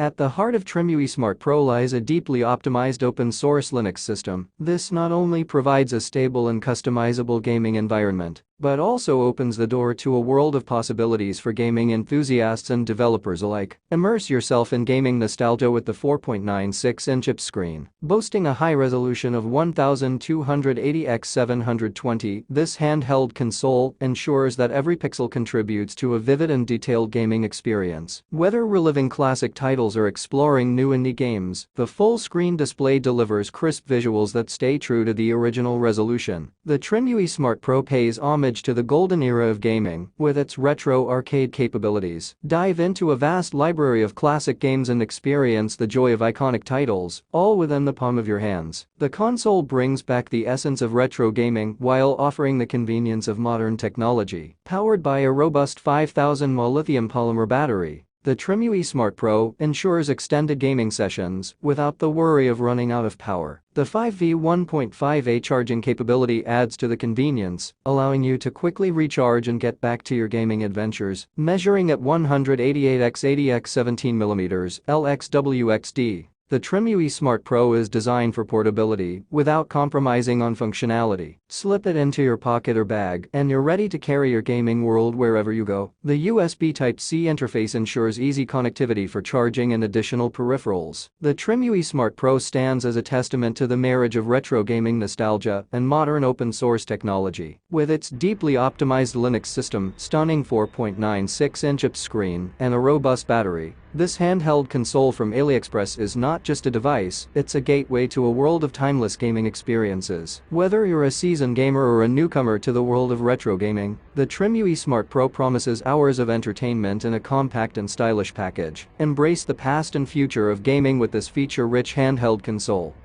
At the heart of TRIMUI Smart Pro lies a deeply optimized open-source Linux system. This not only provides a stable and customizable gaming environment, but also opens the door to a world of possibilities for gaming enthusiasts and developers alike. Immerse yourself in gaming nostalgia with the 4.96-inch screen. Boasting a high resolution of 1280 x 720, this handheld console ensures that every pixel contributes to a vivid and detailed gaming experience. Whether reliving classic titles or exploring new indie games, the full-screen display delivers crisp visuals that stay true to the original resolution. The TRIMUI Smart Pro pays homage to the golden era of gaming with its retro arcade capabilities. Dive into a vast library of classic games and experience the joy of iconic titles, all within the palm of your hands. The console brings back the essence of retro gaming while offering the convenience of modern technology. Powered by a robust 5000 mAh lithium polymer battery, the TRIMUI Smart Pro ensures extended gaming sessions without the worry of running out of power. The 5V 1.5A charging capability adds to the convenience, allowing you to quickly recharge and get back to your gaming adventures. Measuring at 188 x 80 x 17mm LxWxD, the TRIMUI Smart Pro is designed for portability without compromising on functionality. Slip it into your pocket or bag and you're ready to carry your gaming world wherever you go. The USB Type-C interface ensures easy connectivity for charging and additional peripherals. The TRIMUI Smart Pro stands as a testament to the marriage of retro gaming nostalgia and modern open-source technology. With its deeply optimized Linux system, stunning 4.96-inch screen, and a robust battery, this handheld console from Aliexpress is not just a device, it's a gateway to a world of timeless gaming experiences. Whether you're a seasoned gamer or a newcomer to the world of retro gaming, the TRIMUI Smart Pro promises hours of entertainment in a compact and stylish package. Embrace the past and future of gaming with this feature-rich handheld console.